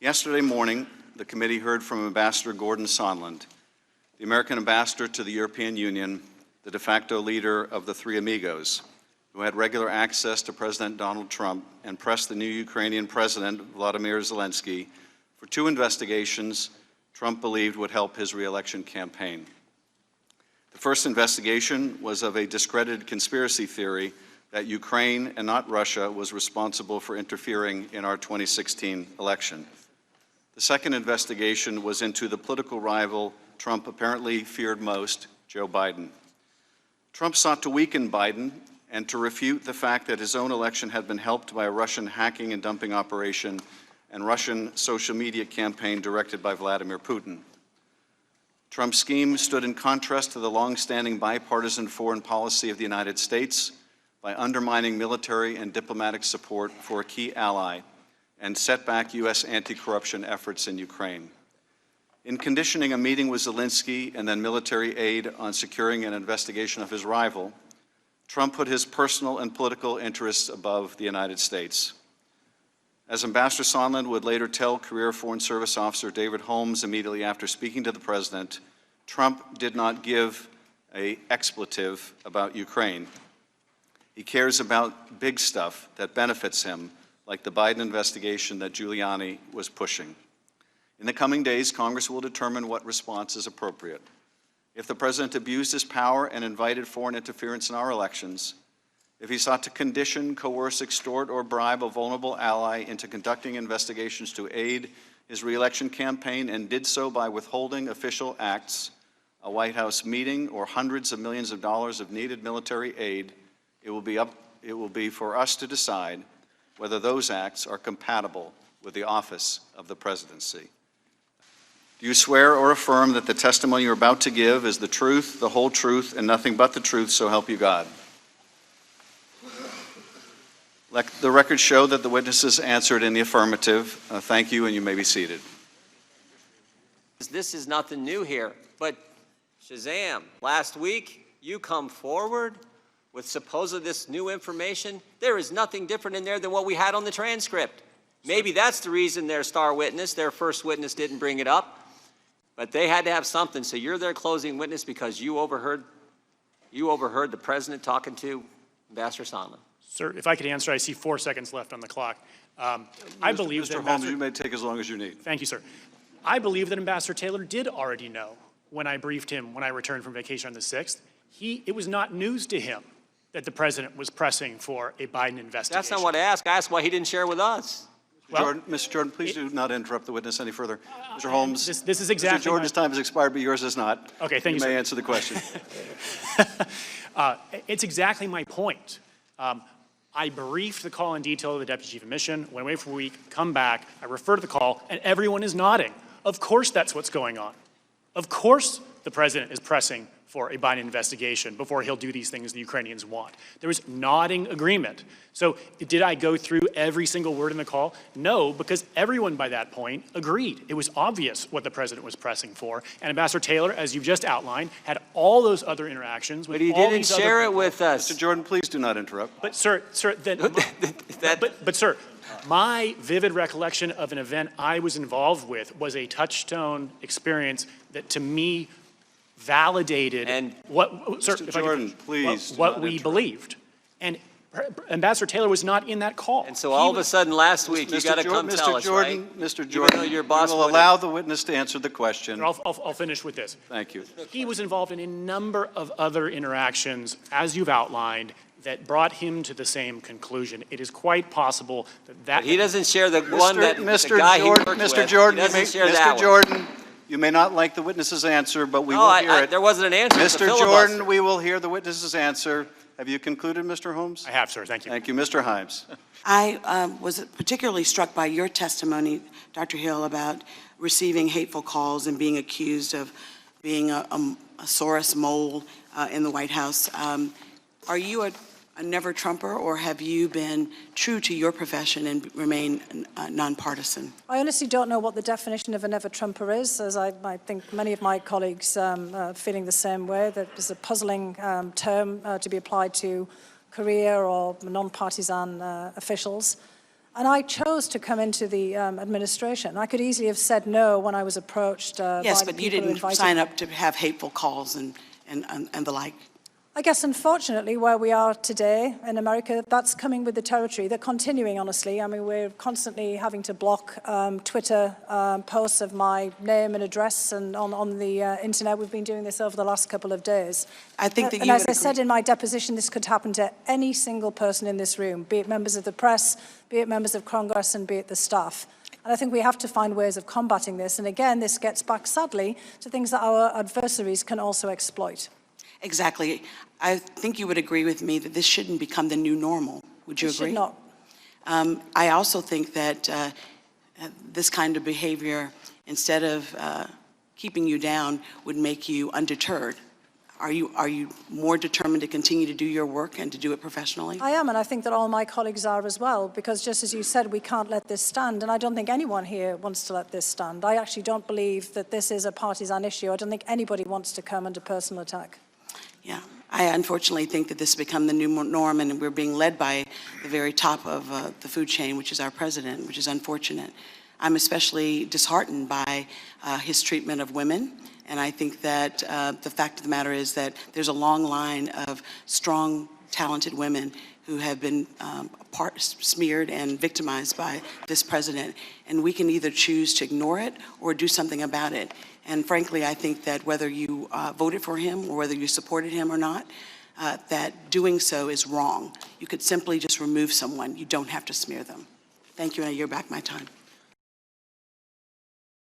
Yesterday morning, the committee heard from Ambassador Gordon Sondland, the American ambassador to the European Union, the de facto leader of the Three Amigos, who had regular access to President Donald Trump and pressed the new Ukrainian President, Vladimir Zelensky, for 2 investigations Trump believed would help his re-election campaign. The first investigation was of a discredited conspiracy theory that Ukraine and not Russia was responsible for interfering in our 2016 election. The second investigation was into the political rival Trump apparently feared most, Joe Biden. Trump sought to weaken Biden and to refute the fact that his own election had been helped by a Russian hacking and dumping operation and Russian social media campaign directed by Vladimir Putin. Trump's scheme stood in contrast to the long-standing bipartisan foreign policy of the United States by undermining military and diplomatic support for a key ally and set back U.S. anti-corruption efforts in Ukraine. In conditioning a meeting with Zelensky and then military aid on securing an investigation of his rival, Trump put his personal and political interests above the United States. As Ambassador Sondland would later tell career Foreign Service Officer David Holmes immediately after speaking to the President, Trump did not give an expletive about Ukraine. He cares about big stuff that benefits him, like the Biden investigation that Giuliani was pushing. In the coming days, Congress will determine what response is appropriate. If the President abused his power and invited foreign interference in our elections, if he sought to condition, coerce, extort, or bribe a vulnerable ally into conducting investigations to aid his re-election campaign and did so by withholding official acts, a White House meeting, or hundreds of millions of dollars of needed military aid, it will be for us to decide whether those acts are compatible with the office of the presidency. Do you swear or affirm that the testimony you're about to give is the truth, the whole truth, and nothing but the truth, so help you God? Let the record show that the witnesses answered in the affirmative. Thank you, and you may be seated. This is nothing new here, but Shazam, last week you come forward with supposedly this new information. There is nothing different in there than what we had on the transcript. Maybe that's the reason their star witness, their first witness, didn't bring it up, but they had to have something. So you're their closing witness because you overheard the president talking to Ambassador Sondland. Sir, if I could answer, I see 4 seconds left on the clock. I believe that Mr. Holmes, you may take as long as you need. Thank you, sir. I believe that Ambassador Taylor did already know when I briefed him when I returned from vacation on the 6th. It was not news to him that the president was pressing for a Biden investigation. That's not what I asked. I asked why he didn't share with us. Well, Mr. Jordan, please do not interrupt the witness any further. Mr. Holmes, this is exactly Mr. Jordan's time has expired, but yours has not. Okay, thank you, You may sir. answer the question. It's exactly my point. I briefed the call in detail to the Deputy Chief of Mission, went away for a week, come back, I refer to the call, and everyone is nodding. Of course that's what's going on. Of course the president is pressing for a Biden investigation before he'll do these things the Ukrainians want. There was nodding agreement. So did I go through every single word in the call? No, because everyone by that point agreed. It was obvious what the president was pressing for. And Ambassador Taylor, as you've just outlined, had all those other interactions with all these other people. But he didn't share it with us. Mr. Jordan, please do not interrupt. But sir, then, but sir, my vivid recollection of an event I was involved with was a touchstone experience that to me validated and what, sir, Mr. Jordan, please what we believed. And Ambassador Taylor was not in that call. And so all of a sudden last week you got to come tell us, right? Mr. Jordan, your boss we will allow the witness to answer the question. I'll finish with this. Thank you. He was involved in a number of other interactions, as you've outlined, that brought him to the same conclusion. It is quite possible that But he doesn't share the one that the guy he worked with. Mr. Jordan, Mr. Jordan, you may not like the witness's answer, but we will hear it. There wasn't an answer. Mr. Jordan, we will hear the witness's answer. Have you concluded, Mr. Holmes? I have, sir. Thank you. Thank you. Mr. Himes. I was particularly struck by your testimony, Dr. Hill, about receiving hateful calls and being accused of being a Soros mole in the White House. Are you a never Trumper, or have you been true to your profession and remain nonpartisan? I honestly don't know what the definition of a never Trumper is, as I think many of my colleagues are feeling the same way, that it's a puzzling term to be applied to career or non-partisan officials. And I chose to come into the administration. I could easily have said no when I was approached Yes, by the but you people who didn't invited sign me. up to have hateful calls and the like. I guess, unfortunately, where we are today in America, that's coming with the territory. They're continuing, honestly. I mean, we're constantly having to block Twitter posts of my name and address and on the internet. We've been doing this over the last couple of days. I think that and you as would I said in my deposition, this could happen to any single person in this room, be it members of the press, be it members of Congress, and be it the staff. And I think we have to find ways of combating this. And again, this gets back, sadly, to things that our adversaries can also exploit. Exactly. I think you would agree with me that this shouldn't become the new normal. Would you It agree? should not. I also think that this kind of behavior, instead of keeping you down, would make you undeterred. Are you more determined to continue to do your work and to do it professionally? I am, and I think that all my colleagues are as well, because just as you said, we can't let this stand, and I don't think anyone here wants to let this stand. I actually don't believe that this is a partisan issue. I don't think anybody wants to come under personal attack. Yeah, I unfortunately think that this has become the new norm, and we're being led by the very top of the food chain, which is our president, which is unfortunate. I'm especially disheartened by his treatment of women, and I think that the fact of the matter is that there's a long line of strong, talented women who have been smeared and victimized by this president, and we can either choose to ignore it or do something about it. And frankly, I think that whether you voted for him or whether you supported him or not, that doing so is wrong. You could simply just remove someone. You don't have to smear them. Thank you, and I yield back my time.